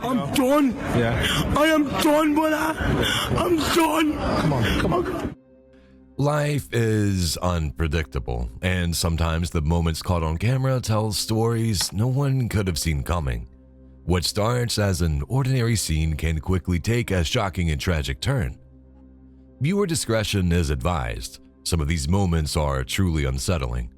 I'm done. Yeah. I am done, brother. I'm done. Come on. Life is unpredictable, and sometimes the moments caught on camera tell stories no one could have seen coming. What starts as an ordinary scene can quickly take a shocking and tragic turn. Viewer discretion is advised. Some of these moments are truly unsettling.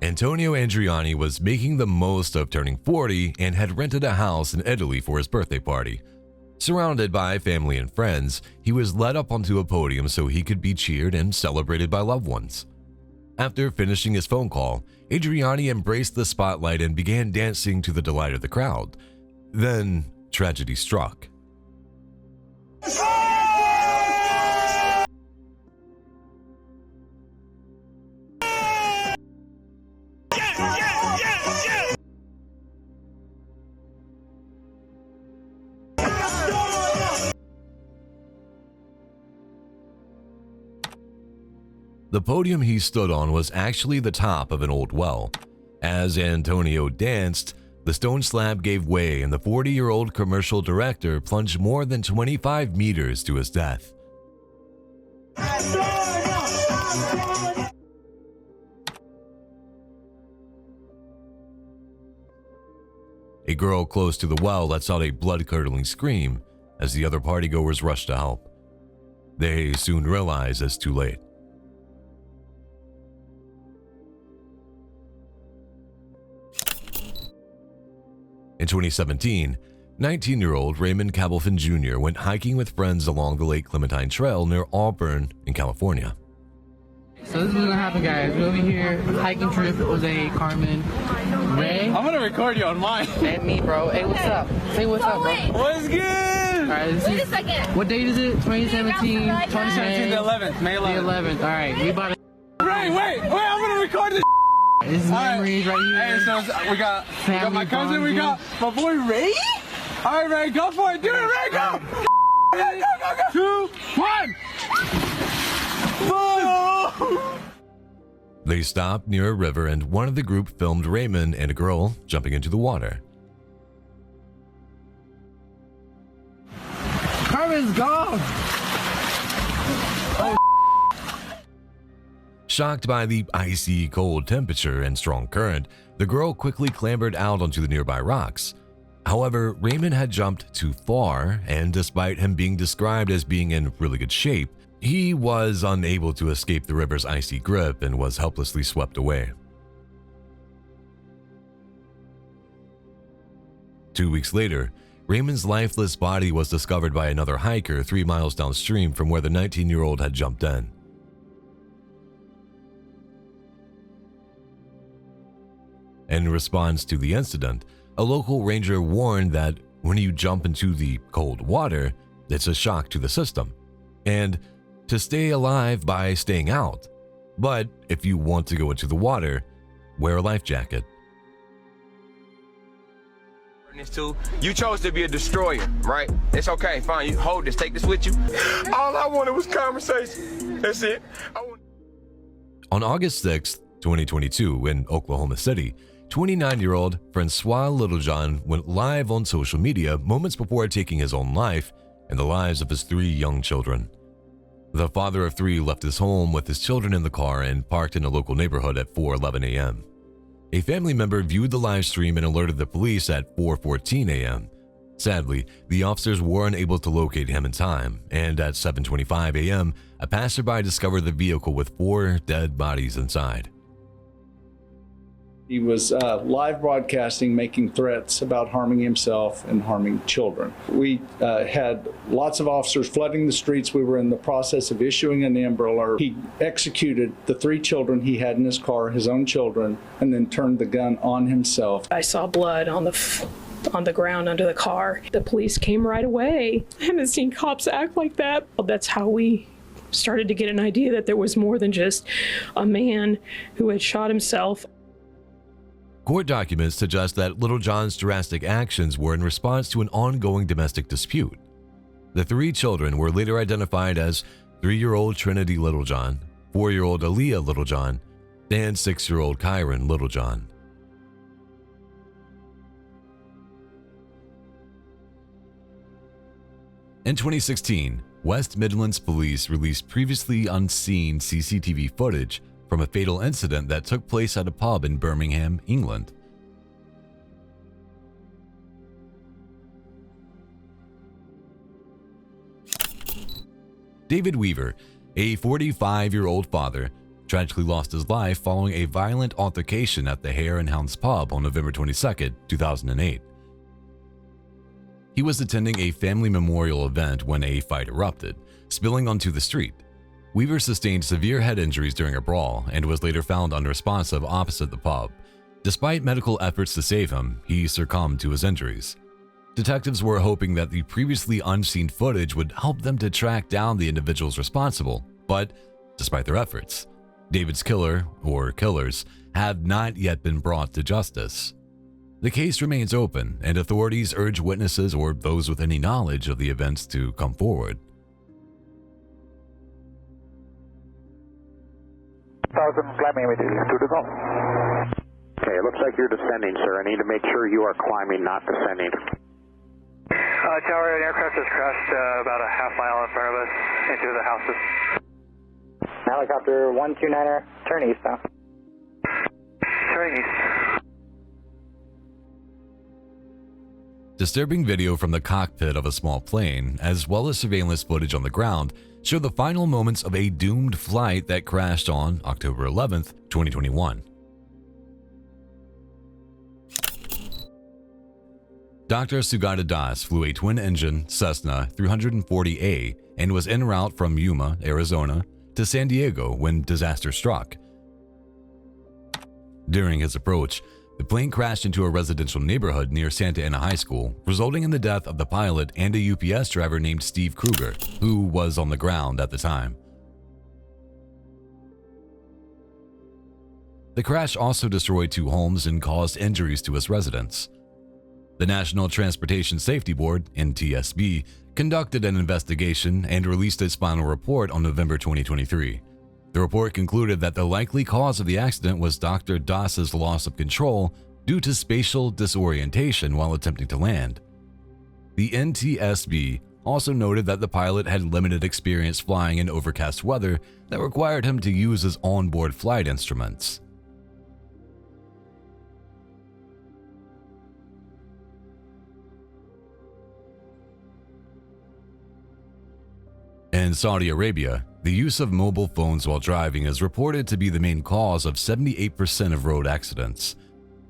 Antonio Andriani was making the most of turning 40 and had rented a house in Italy for his birthday party. Surrounded by family and friends, he was led up onto a podium so he could be cheered and celebrated by loved ones. After finishing his phone call, Adriani embraced the spotlight and began dancing to the delight of the crowd. Then, tragedy struck. The podium he stood on was actually the top of an old well. As Antonio danced, the stone slab gave way and the 40-year-old commercial director plunged more than 25 meters to his death. A girl close to the well lets out a blood-curdling scream as the other partygoers rush to help. They soon realize it's too late. In 2017, 19-year-old Raymond Cabelfin Jr. went hiking with friends along the Lake Clementine Trail near Auburn in California. So this is what's gonna happen, guys. We're over here, hiking trip with Jose, Carmen, Ray. I'm gonna record you on mine. And me, bro. Hey, what's up? Say what's up, bro. What's good? All right, Wait a second. What date is it? 2017? 2017, the 11th, May 11th. The 11th. All right, we about to... Wait, I'm gonna record this. This is memories right here. Hey, so we got my cousin, we got my boy Ray. All right, Ray, go for it. Do it, Ray, go. Go. 2, 1. They stopped near a river and one of the group filmed Raymond and a girl jumping into the water. Carmen's gone. Shocked by the icy cold temperature and strong current, the girl quickly clambered out onto the nearby rocks. However, Raymond had jumped too far, and despite him being described as being in really good shape, he was unable to escape the river's icy grip and was helplessly swept away. 2 weeks later, Raymond's lifeless body was discovered by another hiker 3 miles downstream from where the 19-year-old had jumped in. In response to the incident, a local ranger warned that when you jump into the cold water, it's a shock to the system, and to stay alive by staying out. But if you want to go into the water, wear a life jacket. You chose to be a destroyer, right? It's okay, fine. You hold this, take this with you. All I wanted was conversation. That's it. On August 6, 2022, in Oklahoma City, 29-year-old Francois Littlejohn went live on social media moments before taking his own life and the lives of his 3 young children. The father of 3 left his home with his children in the car and parked in a local neighborhood at 4:11 a.m. A family member viewed the live stream and alerted the police at 4:14 a.m. Sadly, the officers were unable to locate him in time, and at 7:25 a.m., a passerby discovered the vehicle with 4 dead bodies inside. He was live broadcasting, making threats about harming himself and harming children. We had lots of officers flooding the streets. We were in the process of issuing an Amber Alert. He executed the 3 children he had in his car, his own children, and then turned the gun on himself. I saw blood on the ground under the car. The police came right away. I haven't seen cops act like that. Well, that's how we started to get an idea that there was more than just a man who had shot himself. Court documents suggest that Little John's drastic actions were in response to an ongoing domestic dispute. The 3 children were later identified as 3-year-old Trinity Littlejohn, 4-year-old Aaliyah Littlejohn, and 6-year-old Kyron Littlejohn. In 2016, West Midlands Police released previously unseen CCTV footage from a fatal incident that took place at a pub in Birmingham, England. David Weaver, a 45-year-old father, tragically lost his life following a violent altercation at the Hare and Hounds pub on November 22, 2008. He was attending a family memorial event when a fight erupted, spilling onto the street. Weaver sustained severe head injuries during a brawl and was later found unresponsive opposite the pub. Despite medical efforts to save him, he succumbed to his injuries. Detectives were hoping that the previously unseen footage would help them to track down the individuals responsible, but despite their efforts, David's killer, or killers, have not yet been brought to justice. The case remains open, and authorities urge witnesses or those with any knowledge of the events to come forward. 1000, flat Miami 2 to go. Okay, it looks like you're descending, sir. I need to make sure you are climbing, not descending. Tower, an aircraft has crashed about a half mile in front of us into the houses. Helicopter 129er, turn east now. Turning east. Disturbing video from the cockpit of a small plane, as well as surveillance footage on the ground, show the final moments of a doomed flight that crashed on October 11, 2021. Dr. Sugata Das flew a twin-engine Cessna 340A and was en route from Yuma, Arizona, to San Diego when disaster struck. During his approach, the plane crashed into a residential neighborhood near Santa Ana High School, resulting in the death of the pilot and a UPS driver named Steve Kruger, who was on the ground at the time. The crash also destroyed 2 homes and caused injuries to its residents. The National Transportation Safety Board, NTSB, conducted an investigation and released its final report on November 2023. The report concluded that the likely cause of the accident was Dr. Das's loss of control due to spatial disorientation while attempting to land. The NTSB also noted that the pilot had limited experience flying in overcast weather that required him to use his onboard flight instruments. In Saudi Arabia, the use of mobile phones while driving is reported to be the main cause of 78% of road accidents.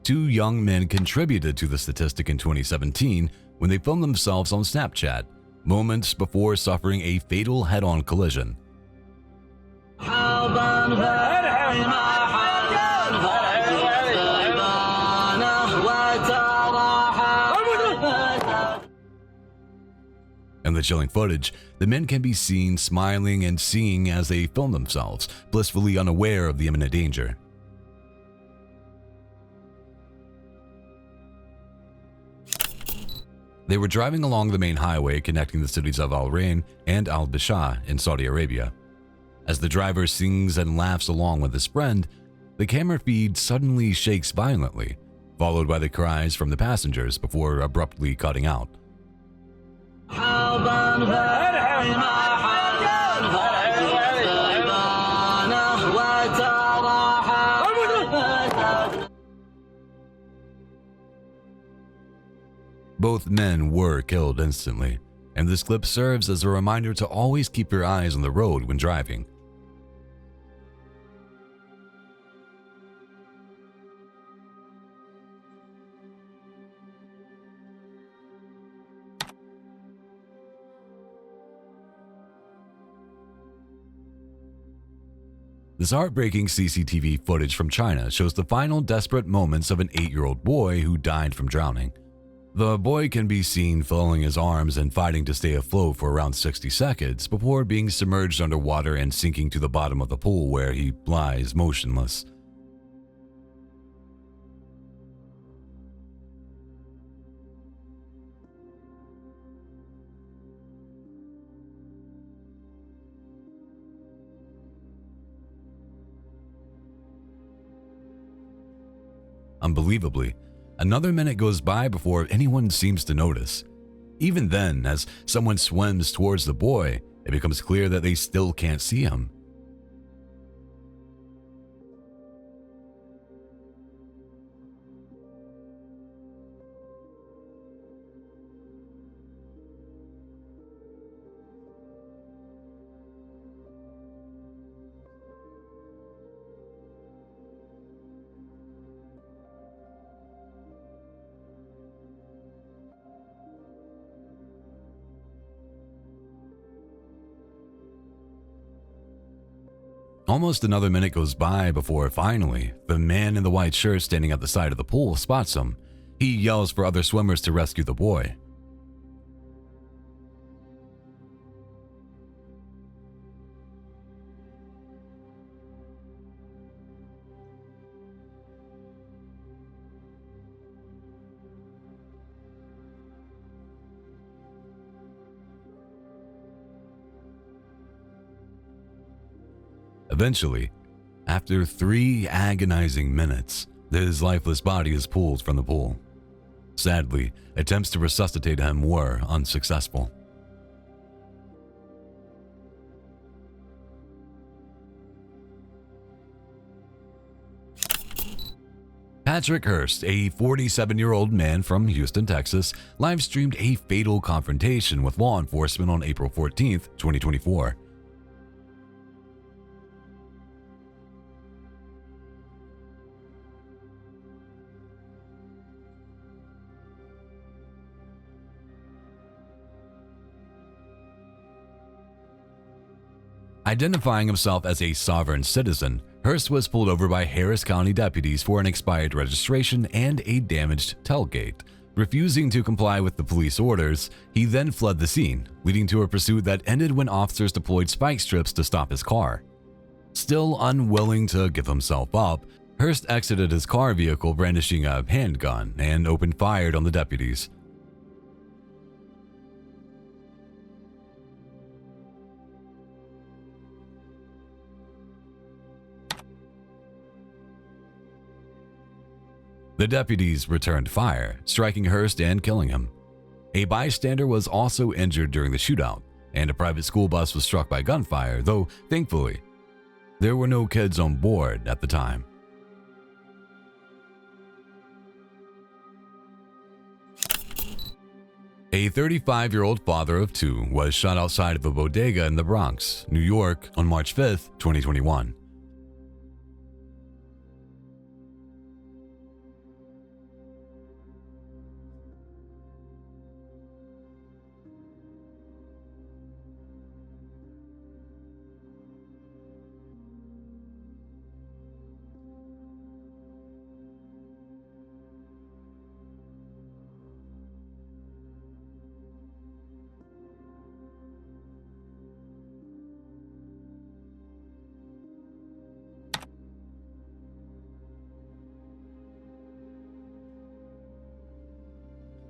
2 young men contributed to the statistic in 2017 when they filmed themselves on Snapchat, moments before suffering a fatal head-on collision. In the chilling footage, the men can be seen smiling and singing as they film themselves, blissfully unaware of the imminent danger. They were driving along the main highway connecting the cities of Al Rain and Al Bisha in Saudi Arabia. As the driver sings and laughs along with his friend, the camera feed suddenly shakes violently, followed by the cries from the passengers before abruptly cutting out. Both men were killed instantly, and this clip serves as a reminder to always keep your eyes on the road when driving. This heartbreaking CCTV footage from China shows the final desperate moments of an 8-year-old boy who died from drowning. The boy can be seen flailing his arms and fighting to stay afloat for around 60 seconds before being submerged underwater and sinking to the bottom of the pool where he lies motionless. Unbelievably, another minute goes by before anyone seems to notice. Even then, as someone swims towards the boy, it becomes clear that they still can't see him. Almost another minute goes by before finally, the man in the white shirt standing at the side of the pool spots him. He yells for other swimmers to rescue the boy. Eventually, after 3 agonizing minutes, his lifeless body is pulled from the pool. Sadly, attempts to resuscitate him were unsuccessful. Patrick Hurst, a 47-year-old man from Houston, Texas, live-streamed a fatal confrontation with law enforcement on April 14, 2024. Identifying himself as a sovereign citizen, Hurst was pulled over by Harris County deputies for an expired registration and a damaged tailgate. Refusing to comply with the police orders, he then fled the scene, leading to a pursuit that ended when officers deployed spike strips to stop his car. Still unwilling to give himself up, Hurst exited his car vehicle brandishing a handgun and opened fire on the deputies. The deputies returned fire, striking Hurst and killing him. A bystander was also injured during the shootout, and a private school bus was struck by gunfire, though thankfully, there were no kids on board at the time. A 35-year-old father of 2 was shot outside of a bodega in the Bronx, New York on March 5, 2021.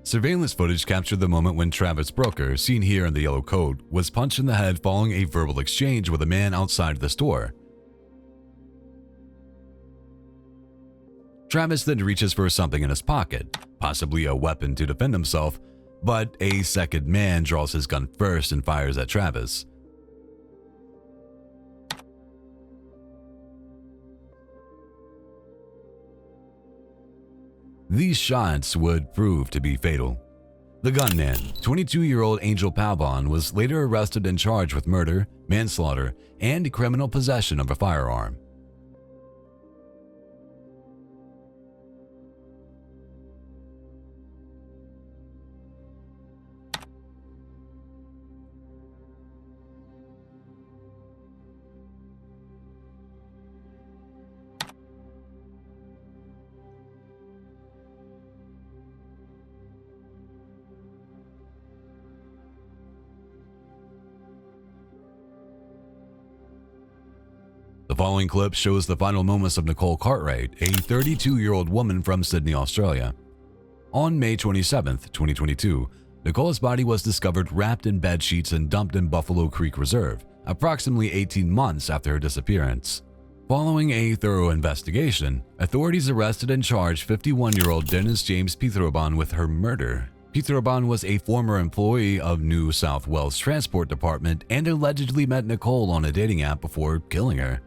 Surveillance footage captured the moment when Travis Brooker, seen here in the yellow coat, was punched in the head following a verbal exchange with a man outside the store. Travis then reaches for something in his pocket, possibly a weapon to defend himself, but a second man draws his gun first and fires at Travis. These shots would prove to be fatal. The gunman, 22-year-old Angel Pavon, was later arrested and charged with murder, manslaughter, and criminal possession of a firearm. The following clip shows the final moments of Nicole Cartwright, a 32-year-old woman from Sydney, Australia. On May 27, 2022, Nicole's body was discovered wrapped in bed sheets and dumped in Buffalo Creek Reserve, approximately 18 months after her disappearance. Following a thorough investigation, authorities arrested and charged 51-year-old Dennis James Pietroban with her murder. Pietroban was a former employee of New South Wales Transport Department and allegedly met Nicole on a dating app before killing her.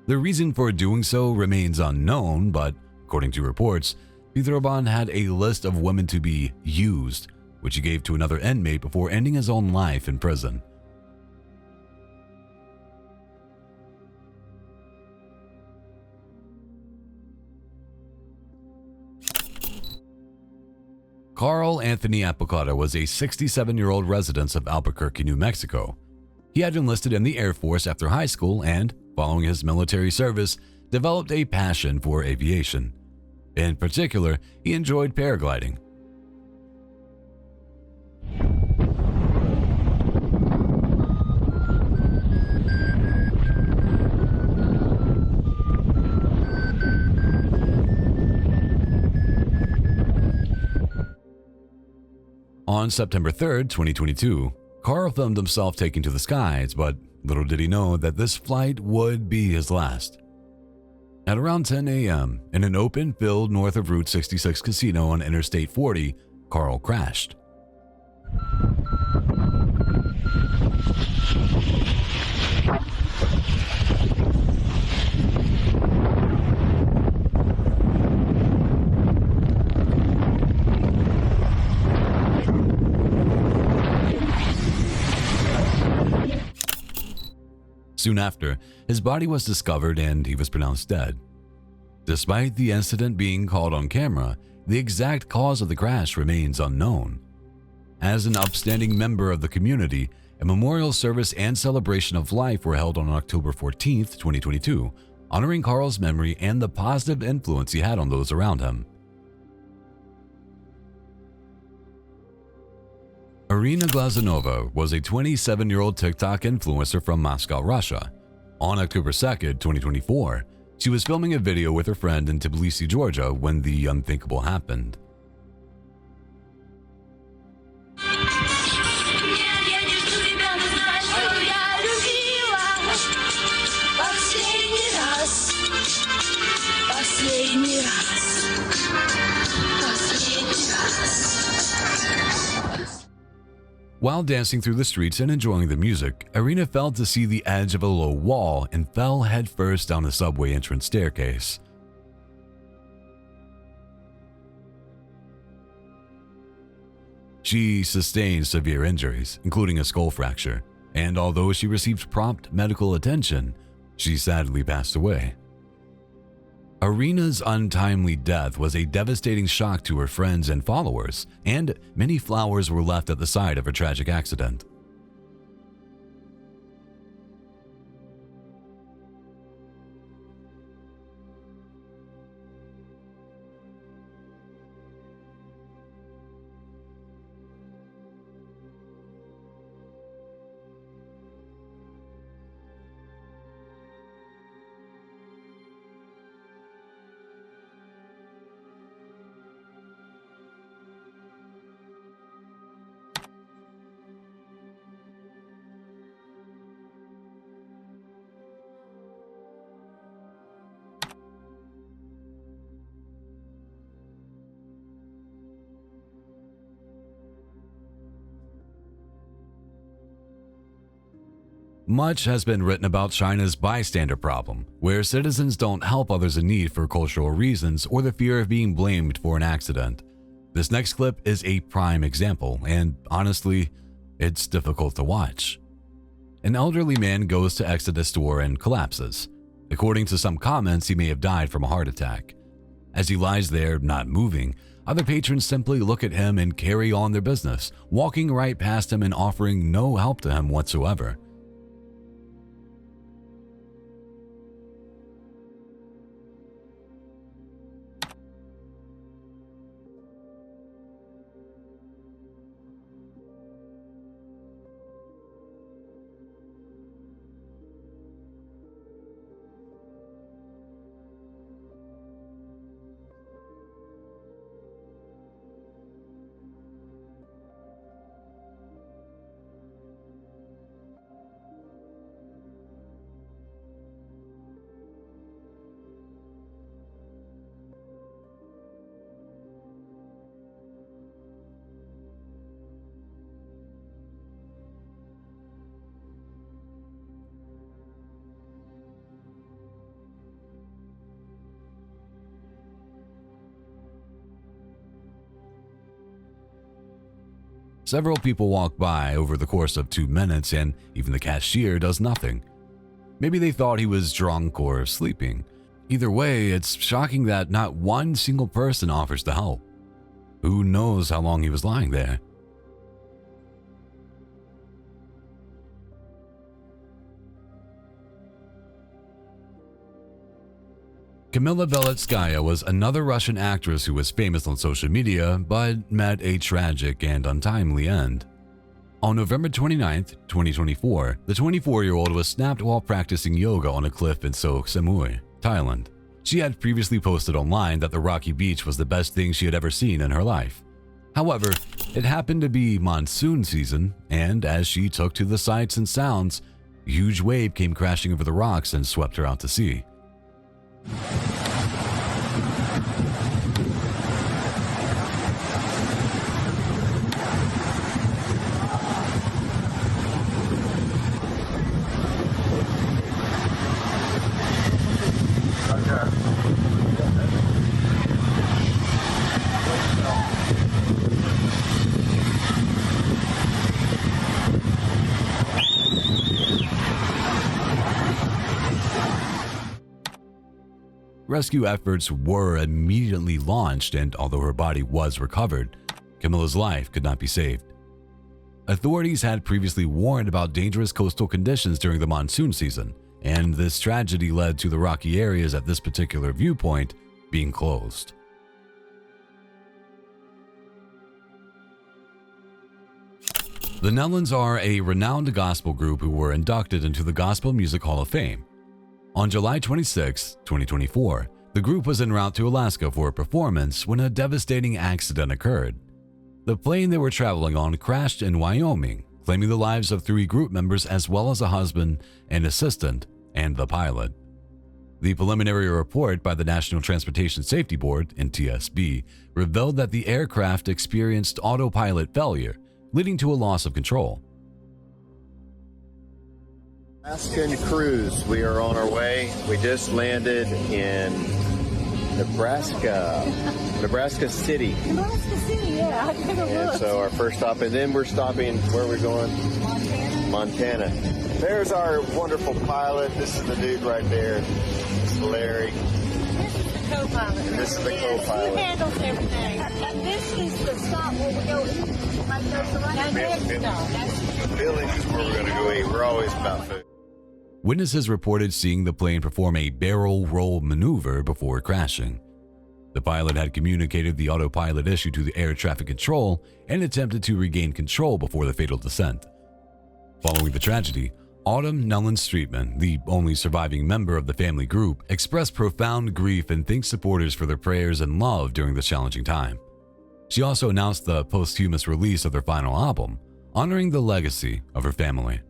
The reason for doing so remains unknown, but according to reports, Pietroban had a list of women to be used, which he gave to another inmate before ending his own life in prison. Carl Anthony Apocata was a 67-year-old resident of Albuquerque, New Mexico. He had enlisted in the Air Force after high school and, following his military service, developed a passion for aviation. In particular, he enjoyed paragliding. On September 3, 2022, Carl filmed himself taking to the skies, but little did he know that this flight would be his last. At around 10 a.m., in an open field north of Route 66 casino on Interstate 40, Carl crashed. Soon after, his body was discovered and he was pronounced dead. Despite the incident being caught on camera, the exact cause of the crash remains unknown. As an upstanding member of the community, a memorial service and celebration of life were held on October 14, 2022, honoring Carl's memory and the positive influence he had on those around him. Irina Glazunova was a 27-year-old TikTok influencer from Moscow, Russia. On October 2, 2024, she was filming a video with her friend in Tbilisi, Georgia when the unthinkable happened. While dancing through the streets and enjoying the music, Irina failed to see the edge of a low wall and fell headfirst down the subway entrance staircase. She sustained severe injuries, including a skull fracture, and although she received prompt medical attention, she sadly passed away. Irina's untimely death was a devastating shock to her friends and followers, and many flowers were left at the site of her tragic accident. Much has been written about China's bystander problem, where citizens don't help others in need for cultural reasons or the fear of being blamed for an accident. This next clip is a prime example, and honestly, it's difficult to watch. An elderly man goes to exit a store and collapses. According to some comments, he may have died from a heart attack. As he lies there, not moving, other patrons simply look at him and carry on their business, walking right past him and offering no help to him whatsoever. Several people walk by over the course of 2 minutes, and even the cashier does nothing. Maybe they thought he was drunk or sleeping. Either way, it's shocking that not one single person offers to help. Who knows how long he was lying there? Kamila Beletskaya was another Russian actress who was famous on social media but met a tragic and untimely end. On November 29, 2024, the 24-year-old was snapped while practicing yoga on a cliff in Koh Samui, Thailand. She had previously posted online that the rocky beach was the best thing she had ever seen in her life. However, it happened to be monsoon season, and as she took to the sights and sounds, a huge wave came crashing over the rocks and swept her out to sea. Rescue efforts were immediately launched, and although her body was recovered, Camilla's life could not be saved. Authorities had previously warned about dangerous coastal conditions during the monsoon season, and this tragedy led to the rocky areas at this particular viewpoint being closed. The Netherlands are a renowned gospel group who were inducted into the Gospel Music Hall of Fame. On July 26, 2024, the group was en route to Alaska for a performance when a devastating accident occurred. The plane they were traveling on crashed in Wyoming, claiming the lives of 3 group members as well as a husband, an assistant, and the pilot. The preliminary report by the National Transportation Safety Board, NTSB, revealed that the aircraft experienced autopilot failure, leading to a loss of control. Alaskan cruise. We are on our way. We just landed in Nebraska City. Nebraska City, yeah. I took a And look. so our first stop, and then we're stopping, where are we going? Montana. There's our wonderful pilot. This is the dude right there. It's Larry. Co-pilot. And this is the Yes, co-pilot. he handles everything. And this is the stop where we go eat. Like there's the right next stop. The village is where we're going to go eat. We're always about food. Witnesses reported seeing the plane perform a barrel roll maneuver before crashing. The pilot had communicated the autopilot issue to the air traffic control and attempted to regain control before the fatal descent. Following the tragedy, Autumn Nellen Streetman, the only surviving member of the family group, expressed profound grief and thanked supporters for their prayers and love during this challenging time. She also announced the posthumous release of their final album, honoring the legacy of her family.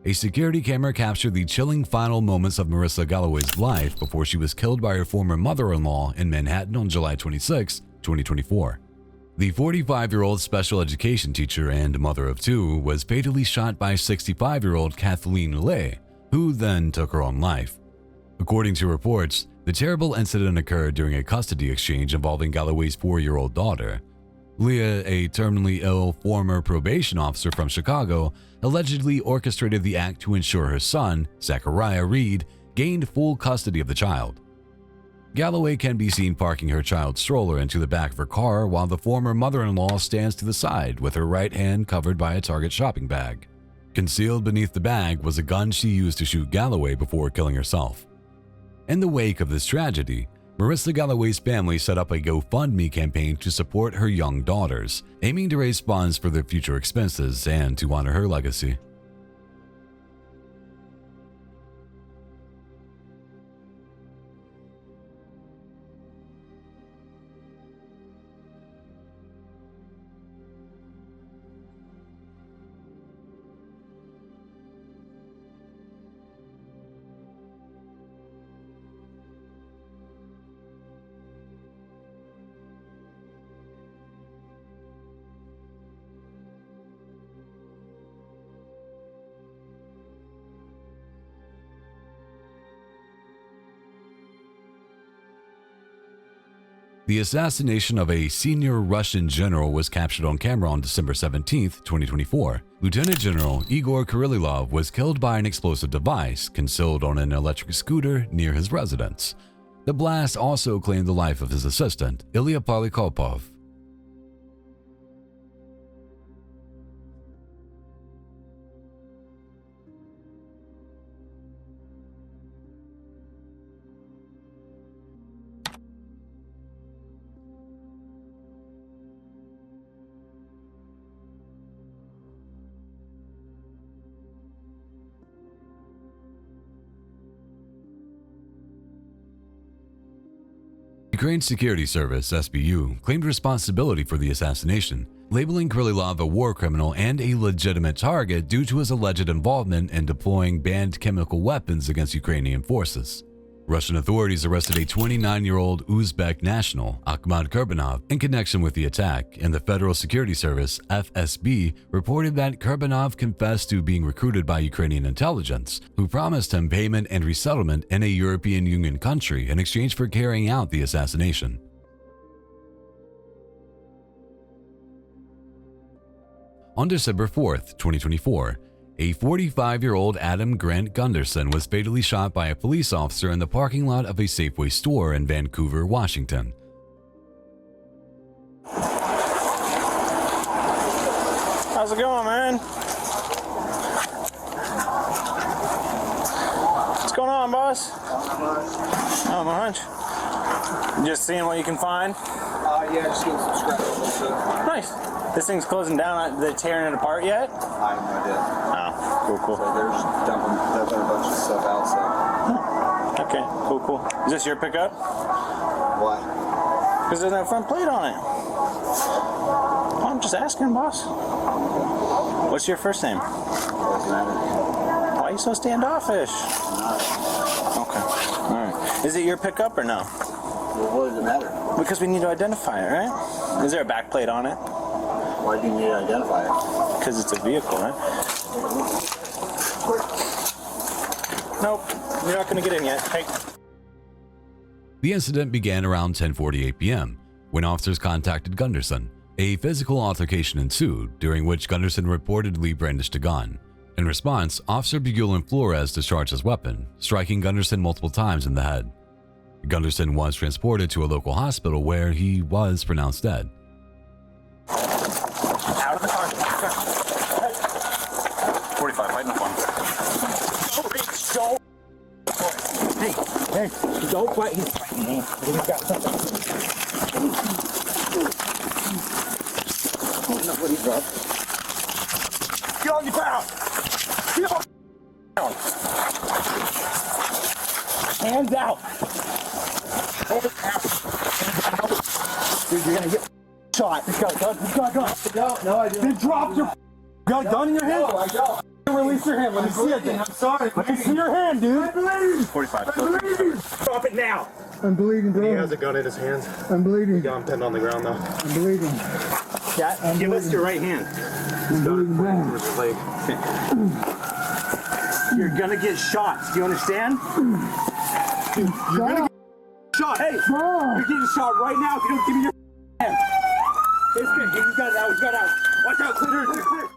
A security camera captured the chilling final moments of Marissa Galloway's life before she was killed by her former mother-in-law in Manhattan on July 26, 2024. The 45-year-old special education teacher and mother of 2 was fatally shot by 65-year-old Kathleen Lay, who then took her own life. According to reports, the terrible incident occurred during a custody exchange involving Galloway's 4-year-old daughter. Leah, a terminally ill former probation officer from Chicago, allegedly orchestrated the act to ensure her son, Zachariah Reed, gained full custody of the child. Galloway can be seen parking her child's stroller into the back of her car while the former mother-in-law stands to the side with her right hand covered by a Target shopping bag. Concealed beneath the bag was a gun she used to shoot Galloway before killing herself. In the wake of this tragedy, Marissa Galloway's family set up a GoFundMe campaign to support her young daughters, aiming to raise funds for their future expenses and to honor her legacy. The assassination of a senior Russian general was captured on camera on December 17, 2024. Lieutenant General Igor Kirillov was killed by an explosive device concealed on an electric scooter near his residence. The blast also claimed the life of his assistant, Ilya Polikarpov. Ukraine's Security Service, SBU, claimed responsibility for the assassination, labeling Kirillov a war criminal and a legitimate target due to his alleged involvement in deploying banned chemical weapons against Ukrainian forces. Russian authorities arrested a 29-year-old Uzbek national, Akhmat Kurbanov, in connection with the attack, and the Federal Security Service, FSB, reported that Kurbanov confessed to being recruited by Ukrainian intelligence, who promised him payment and resettlement in a European Union country in exchange for carrying out the assassination. On December 4, 2024, a 45-year-old Adam Grant Gunderson was fatally shot by a police officer in the parking lot of a Safeway store in Vancouver, Washington. How's it going, man? What's going on, boss? Oh, my hunch. Just seeing what you can find? Yeah, just getting some scratches. Nice. This thing's closing down. They're tearing it apart yet? I have no idea. Oh, cool. So there's dumping a bunch of stuff outside. Okay, cool. Is this your pickup? Why? Because there's no front plate on it. Oh, I'm just asking, boss. What's your first name? Doesn't matter. Why are you so standoffish? Okay, all right. Is it your pickup or no? Well, what does it matter? Because we need to identify it, right? Is there a back plate on it? Why do you need to identify it? Because it's a vehicle, right? Nope, you're not going to get in yet. Hey. The incident began around 10:48 p.m. when officers contacted Gunderson. A physical altercation ensued, during which Gunderson reportedly brandished a gun. In response, Officer Bugulin Flores discharged his weapon, striking Gunderson multiple times in the head. Gunderson was transported to a local hospital where he was pronounced dead. Out of the car. 45, right in the front. Hey, don't fight. He's fighting me. He's got something. I don't know what he dropped. Get on the ground. Get on the ground. Hands out. Hands out. Dude, you're gonna get shot. He's got a gun. He's got a gun. No, I didn't. Then drop your got a gun in your hand? No, I don't. Release your hand. Let me see it. I'm sorry. Let me see your hand, dude. I believe. 45. I believe. Drop it now. I'm bleeding, bro. He has a gun in his hands. I'm bleeding. You got him pinned on the ground, though. I'm bleeding. Give us your right hand. I'm bleeding, bro. You're gonna get shot. Do you understand? Dude, you're gonna get shot. Hey, you're getting shot right now if you don't give me your hand. It's good. He's got it out. He's got it out. Watch out. Clear.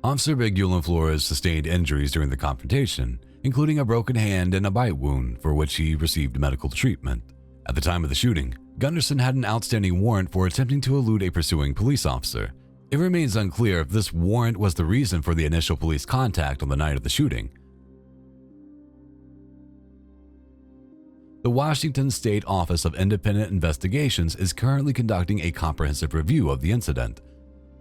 Officer Bugulin Flores sustained injuries during the confrontation, including a broken hand and a bite wound for which he received medical treatment. At the time of the shooting, Gunderson had an outstanding warrant for attempting to elude a pursuing police officer. It remains unclear if this warrant was the reason for the initial police contact on the night of the shooting. The Washington State Office of Independent Investigations is currently conducting a comprehensive review of the incident.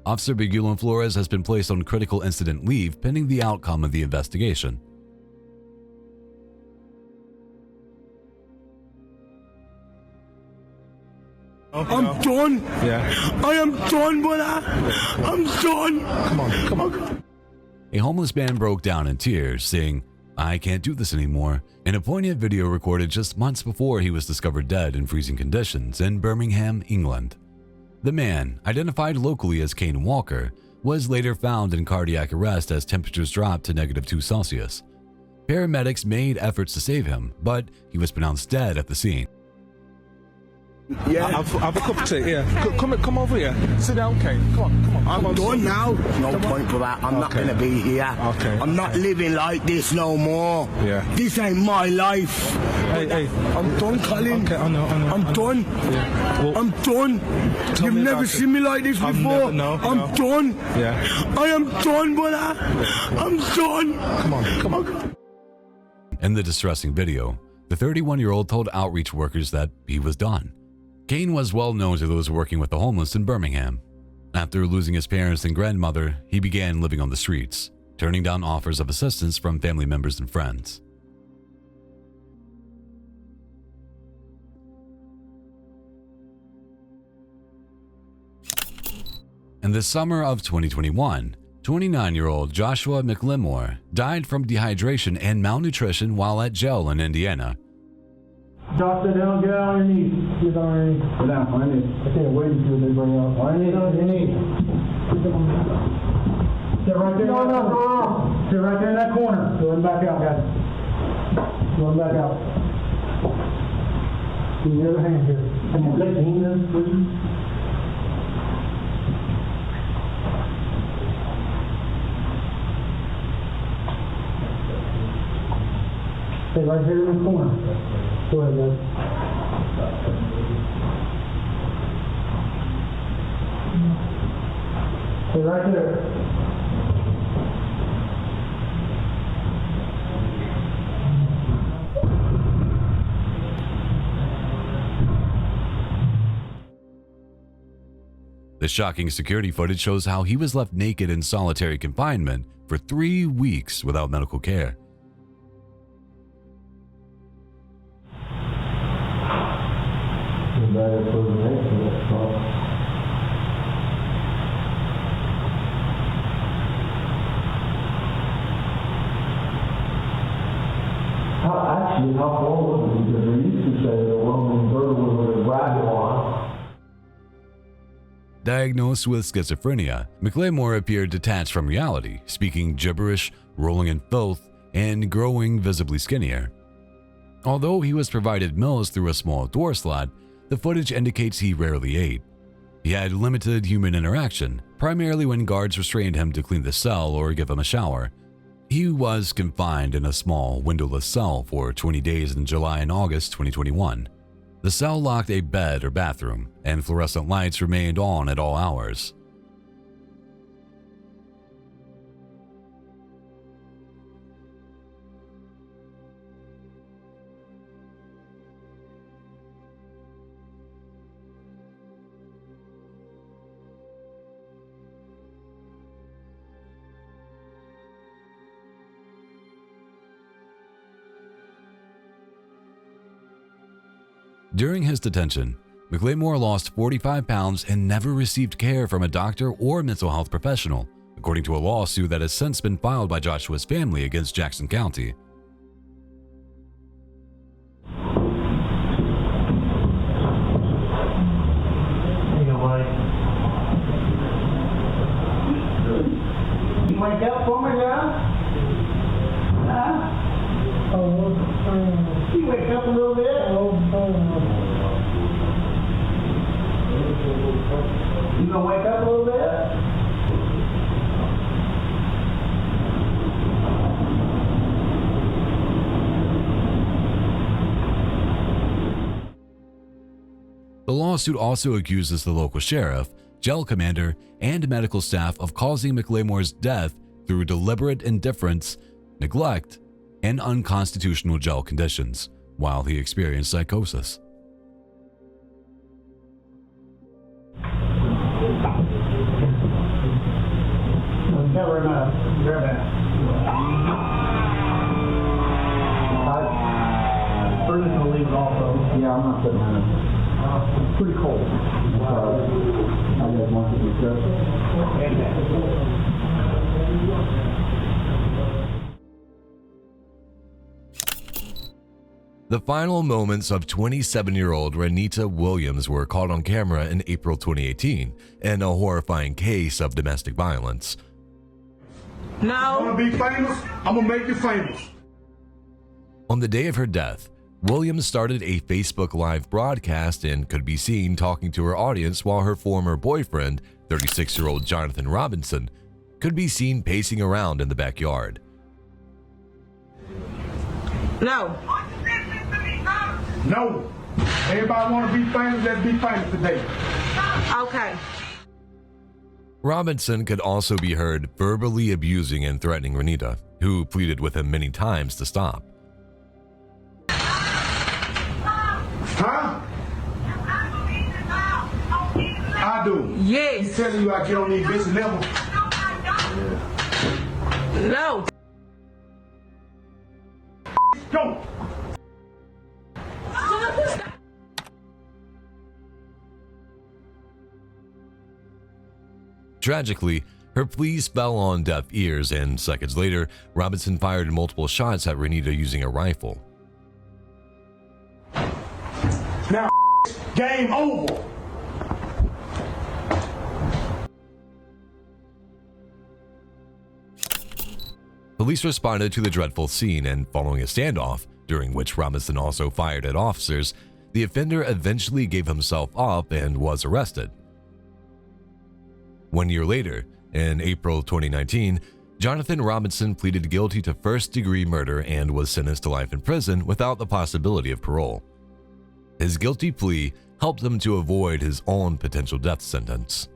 Officer Bugulin Flores has been placed on critical incident leave pending the outcome of the investigation. I'm done. Yeah. I am done, but I'm done. Come on. A homeless man broke down in tears, saying, "I can't do this anymore," in a poignant video recorded just months before he was discovered dead in freezing conditions in Birmingham, England. The man, identified locally as Kane Walker, was later found in cardiac arrest as temperatures dropped to -2 Celsius. Paramedics made efforts to save him, but he was pronounced dead at the scene. Yeah, I've a cup of tea. Yeah, come over here. Sit down, Kane. Come on. I'm done now. No point for that. I'm not going to be here. Okay. I'm not living like this no more. Yeah. This ain't my life. Hey. I'm done, Colin. Okay, I know. I'm done. Yeah. Well, I'm done. You've never seen me like this before. I'm done. Yeah. I am done, brother. I'm done. Come on. In the distressing video, the 31-year-old told outreach workers that he was done. Kane was well known to those working with the homeless in Birmingham. After losing his parents and grandmother, he began living on the streets, turning down offers of assistance from family members and friends. In the summer of 2021, 29-year-old Joshua McLemore died from dehydration and malnutrition while at jail in Indiana. Drop it down, get on your knees. Get on your knees. Sit down, on your knees. I can't wait until they bring you up. On your knees. Sit right there. No. Sit right there in that corner. Going back out, guys. Going back out. Give me the other hand here. Come on, let the hand in, please. Stay right here in the corner. Go ahead, guys. Stay right there. The shocking security footage shows how he was left naked in solitary confinement for 3 weeks without medical care. How long was it? Because they used to say the Roman girdle was a rabbit on. Diagnosed with schizophrenia, McLemore appeared detached from reality, speaking gibberish, rolling in filth, and growing visibly skinnier. Although he was provided meals through a small door slot, the footage indicates he rarely ate. He had limited human interaction, primarily when guards restrained him to clean the cell or give him a shower. He was confined in a small, windowless cell for 20 days in July and August 2021. The cell lacked a bed or bathroom, and fluorescent lights remained on at all hours. During his detention, McLemore lost 45 pounds and never received care from a doctor or mental health professional, according to a lawsuit that has since been filed by Joshua's family against Jackson County. You wake up for me now? Huh? You wake up a little bit? You gonna wake up a little bit? The lawsuit also accuses the local sheriff, jail commander, and medical staff of causing McLemore's death through deliberate indifference, neglect, and unconstitutional jail conditions while he experienced psychosis. Cover him up. Grab that. We're just gonna leave it also. Yeah, I'm not putting it in. It's pretty cold. I just want to be careful. The final moments of 27-year-old Renita Williams were caught on camera in April 2018 in a horrifying case of domestic violence. No. I'm gonna be famous. I'm gonna make you famous. On the day of her death, Williams started a Facebook Live broadcast and could be seen talking to her audience while her former boyfriend, 36-year-old Jonathan Robinson, could be seen pacing around in the backyard. No. No. Everybody want to be famous, let's be famous today. Okay. Robinson could also be heard verbally abusing and threatening Renita, who pleaded with him many times to stop. Huh? I do. Yes. He's telling you I get on these bitches level. No. Go. Tragically, her pleas fell on deaf ears, and seconds later, Robinson fired multiple shots at Renita using a rifle. Now, game over. Police responded to the dreadful scene, and following a standoff, during which Robinson also fired at officers, the offender eventually gave himself up and was arrested. 1 year later, in April 2019, Jonathan Robinson pleaded guilty to first-degree murder and was sentenced to life in prison without the possibility of parole. His guilty plea helped him to avoid his own potential death sentence.